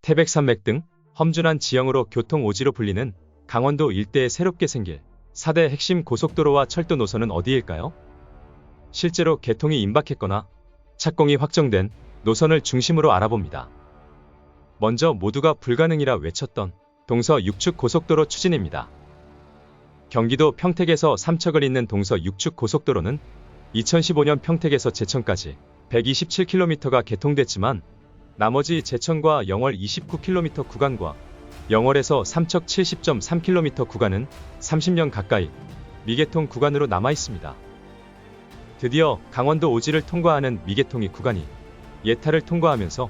태백산맥 등 험준한 지형으로 교통 오지로 불리는 강원도 일대에 새롭게 생길 4대 핵심 고속도로와 철도 노선은 어디일까요? 실제로 개통이 임박했거나 착공이 확정된 노선을 중심으로 알아봅니다. 먼저 모두가 불가능이라 외쳤던 동서 육축 고속도로 추진입니다. 경기도 평택에서 삼척을 잇는 동서 육축 고속도로는 2015년 평택에서 제천까지 127km가 개통됐지만 나머지 제천과 영월 29km 구간과 영월에서 삼척 70.3km 구간은 30년 가까이 미개통 구간으로 남아 있습니다. 드디어 강원도 오지를 통과하는 미개통이 구간이 예타를 통과하면서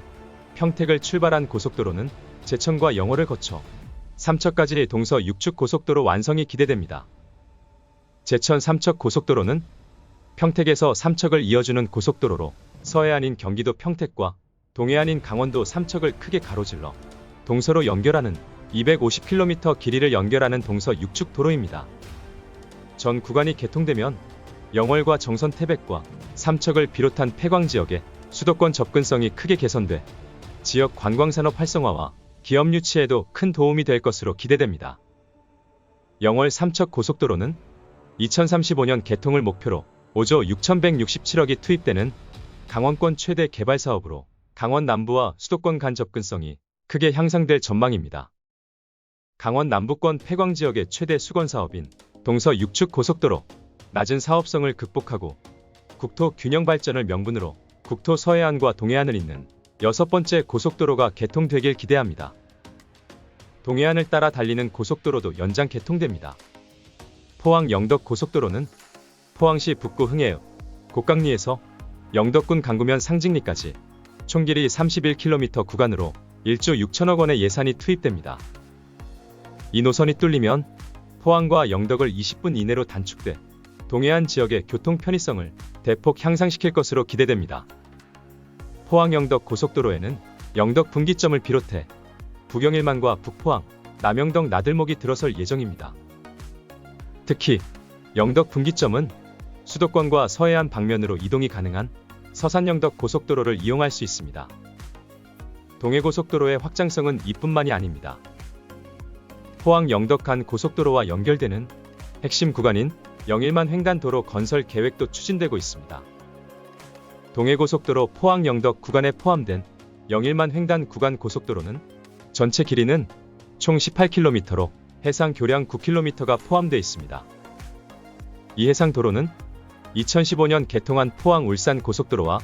평택을 출발한 고속도로는 제천과 영월을 거쳐 삼척까지 동서 육축 고속도로 완성이 기대됩니다. 제천 삼척 고속도로는 평택에서 삼척을 이어주는 고속도로로 서해안인 경기도 평택과 동해안인 강원도 삼척을 크게 가로질러 동서로 연결하는 250km 길이를 연결하는 동서 육축 도로입니다. 전 구간이 개통되면 영월과 정선 태백과 삼척을 비롯한 폐광 지역의 수도권 접근성이 크게 개선돼 지역 관광산업 활성화와 기업 유치에도 큰 도움이 될 것으로 기대됩니다. 영월 삼척 고속도로는 2035년 개통을 목표로 5조 6,167억이 투입되는 강원권 최대 개발 사업으로 강원 남부와 수도권 간 접근성이 크게 향상될 전망입니다. 강원 남부권 폐광 지역의 최대 수건 사업인 동서 육축 고속도로, 낮은 사업성을 극복하고 국토 균형 발전을 명분으로 국토 서해안과 동해안을 잇는 6번째 고속도로가 개통되길 기대합니다. 동해안을 따라 달리는 고속도로도 연장 개통됩니다. 포항 영덕 고속도로는 포항시 북구 흥해읍 곡강리에서 영덕군 강구면 상직리까지 총 길이 31km 구간으로 1조 6천억 원의 예산이 투입됩니다. 이 노선이 뚫리면 포항과 영덕을 20분 이내로 단축돼 동해안 지역의 교통 편의성을 대폭 향상시킬 것으로 기대됩니다. 포항 영덕 고속도로에는 영덕 분기점을 비롯해 부경일만과 북포항, 남영덕 나들목이 들어설 예정입니다. 특히 영덕 분기점은 수도권과 서해안 방면으로 이동이 가능한 서산영덕 고속도로를 이용할 수 있습니다. 동해고속도로의 확장성은 이뿐만이 아닙니다. 포항 영덕 간 고속도로와 연결되는 핵심 구간인 영일만 횡단도로 건설 계획도 추진되고 있습니다. 동해고속도로 포항 영덕 구간에 포함된 영일만 횡단 구간 고속도로는 전체 길이는 총 18km로 해상 교량 9km가 포함되어 있습니다. 이 해상도로는 2015년 개통한 포항 울산 고속도로와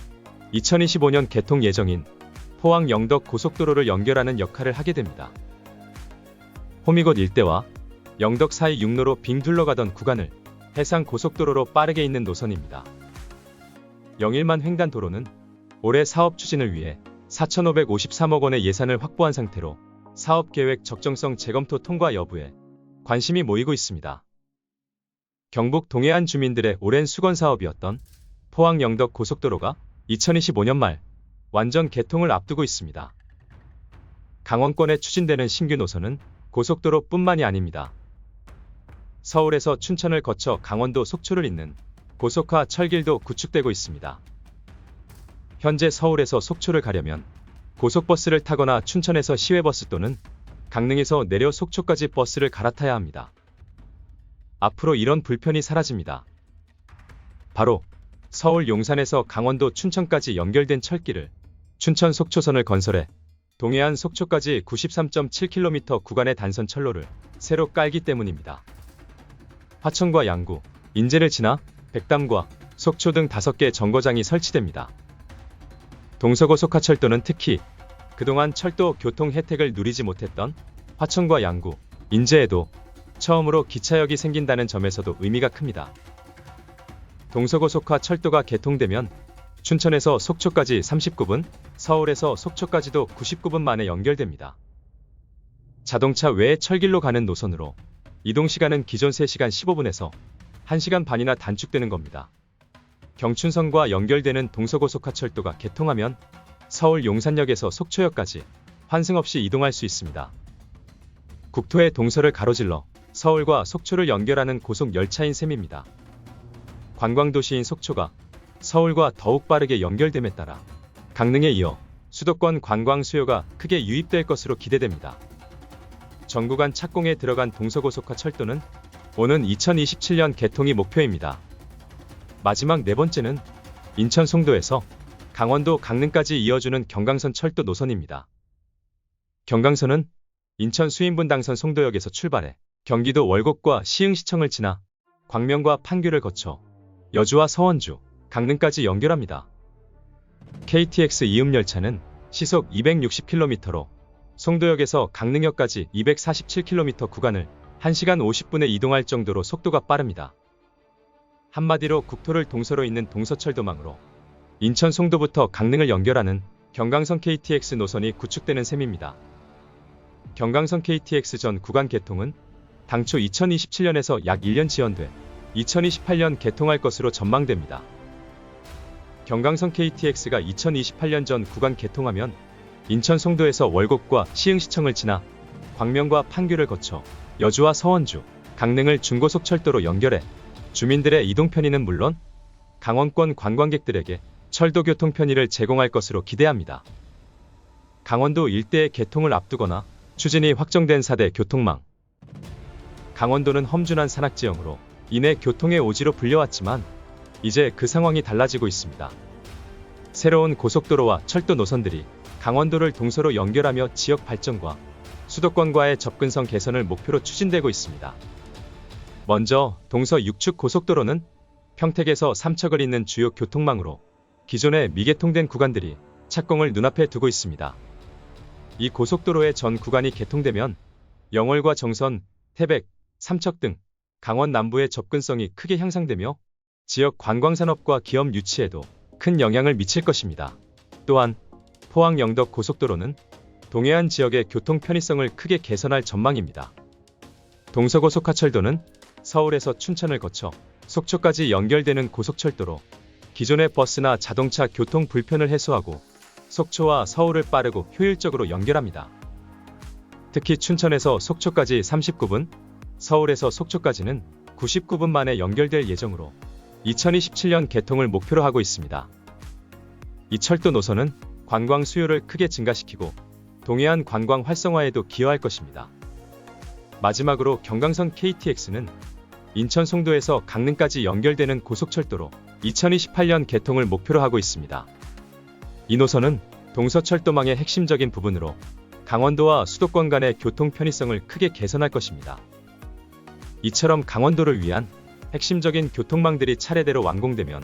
2025년 개통 예정인 포항 영덕 고속도로를 연결하는 역할을 하게 됩니다. 호미곶 일대와 영덕 사이 육로로 빙 둘러가던 구간을 해상 고속도로로 빠르게 잇는 노선입니다. 영일만 횡단도로는 올해 사업 추진을 위해 4,553억 원의 예산을 확보한 상태로 사업계획 적정성 재검토 통과 여부에 관심이 모이고 있습니다. 경북 동해안 주민들의 오랜 수건 사업이었던 포항 영덕 고속도로가 2025년 말 완전 개통을 앞두고 있습니다. 강원권에 추진되는 신규 노선은 고속도로뿐만이 아닙니다. 서울에서 춘천을 거쳐 강원도 속초를 잇는 고속화 철길도 구축되고 있습니다. 현재 서울에서 속초를 가려면 고속버스를 타거나 춘천에서 시외버스 또는 강릉에서 내려 속초까지 버스를 갈아타야 합니다. 앞으로 이런 불편이 사라집니다. 바로 서울 용산에서 강원도 춘천까지 연결된 철길을 춘천 속초선을 건설해 동해안 속초까지 93.7km 구간의 단선 철로를 새로 깔기 때문입니다. 화천과 양구, 인제를 지나 백담과 속초 등 5개 정거장이 설치됩니다. 동서고속화철도는 특히 그동안 철도 교통 혜택을 누리지 못했던 화천과 양구, 인제에도 처음으로 기차역이 생긴다는 점에서도 의미가 큽니다. 동서고속화 철도가 개통되면 춘천에서 속초까지 39분, 서울에서 속초까지도 99분 만에 연결됩니다. 자동차 외에 철길로 가는 노선으로 이동시간은 기존 3시간 15분에서 1시간 반이나 단축되는 겁니다. 경춘선과 연결되는 동서고속화철도가 개통하면 서울 용산역에서 속초역까지 환승 없이 이동할 수 있습니다. 국토의 동서를 가로질러 서울과 속초를 연결하는 고속 열차인 셈입니다. 관광도시인 속초가 서울과 더욱 빠르게 연결됨에 따라 강릉에 이어 수도권 관광 수요가 크게 유입될 것으로 기대됩니다. 전 구간 착공에 들어간 동서고속화 철도는 오는 2027년 개통이 목표입니다. 마지막 네 번째는 인천 송도에서 강원도 강릉까지 이어주는 경강선 철도 노선입니다. 경강선은 인천 수인분당선 송도역에서 출발해 경기도 월곡과 시흥시청을 지나 광명과 판교를 거쳐 여주와 서원주, 강릉까지 연결합니다. KTX 이음열차는 시속 260km로 송도역에서 강릉역까지 247km 구간을 1시간 50분에 이동할 정도로 속도가 빠릅니다. 한마디로 국토를 동서로 잇는 동서철도망으로 인천 송도부터 강릉을 연결하는 경강선 KTX 노선이 구축되는 셈입니다. 경강선 KTX 전 구간 개통은 당초 2027년에서 약 1년 지연돼 2028년 개통할 것으로 전망됩니다. 경강선 KTX가 2028년 전 구간 개통하면 인천 송도에서 월곡과 시흥시청을 지나 광명과 판교를 거쳐 여주와 서원주, 강릉을 중고속철도로 연결해 주민들의 이동 편의는 물론 강원권 관광객들에게 철도 교통 편의를 제공할 것으로 기대합니다. 강원도 일대의 개통을 앞두거나 추진이 확정된 4대 교통망. 강원도는 험준한 산악지형으로 인해 교통의 오지로 불려왔지만 이제 그 상황이 달라지고 있습니다. 새로운 고속도로와 철도 노선들이 강원도를 동서로 연결하며 지역 발전과 수도권과의 접근성 개선을 목표로 추진되고 있습니다. 먼저 동서 6축 고속도로는 평택에서 삼척을 잇는 주요 교통망으로 기존의 미개통된 구간들이 착공을 눈앞에 두고 있습니다. 이 고속도로의 전 구간이 개통되면 영월과 정선, 태백, 삼척 등 강원 남부의 접근성이 크게 향상되며 지역 관광산업과 기업 유치에도 큰 영향을 미칠 것입니다. 또한 포항 영덕 고속도로는 동해안 지역의 교통 편의성을 크게 개선할 전망입니다. 동서고속화철도는 서울에서 춘천을 거쳐 속초까지 연결되는 고속철도로 기존의 버스나 자동차 교통 불편을 해소하고 속초와 서울을 빠르고 효율적으로 연결합니다. 특히 춘천에서 속초까지 39분, 서울에서 속초까지는 99분 만에 연결될 예정으로 2027년 개통을 목표로 하고 있습니다. 이 철도 노선은 관광 수요를 크게 증가시키고 동해안 관광 활성화에도 기여할 것입니다. 마지막으로 경강선 KTX는 인천 송도에서 강릉까지 연결되는 고속철도로 2028년 개통을 목표로 하고 있습니다. 이 노선은 동서철도망의 핵심적인 부분으로 강원도와 수도권 간의 교통 편의성을 크게 개선할 것입니다. 이처럼 강원도를 위한 핵심적인 교통망들이 차례대로 완공되면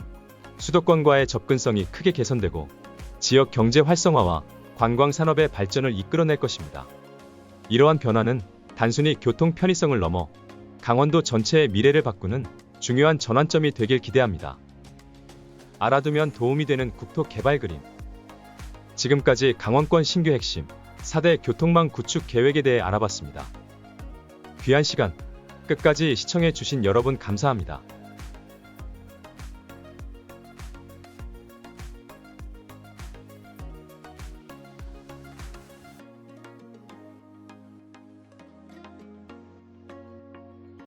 수도권과의 접근성이 크게 개선되고 지역 경제 활성화와 관광 산업의 발전을 이끌어낼 것입니다. 이러한 변화는 단순히 교통 편의성을 넘어 강원도 전체의 미래를 바꾸는 중요한 전환점이 되길 기대합니다. 알아두면 도움이 되는 국토 개발 그림. 지금까지 강원권 신규 핵심 4대 교통망 구축 계획에 대해 알아봤습니다. 귀한 시간 끝까지 시청해 주신 여러분 감사합니다.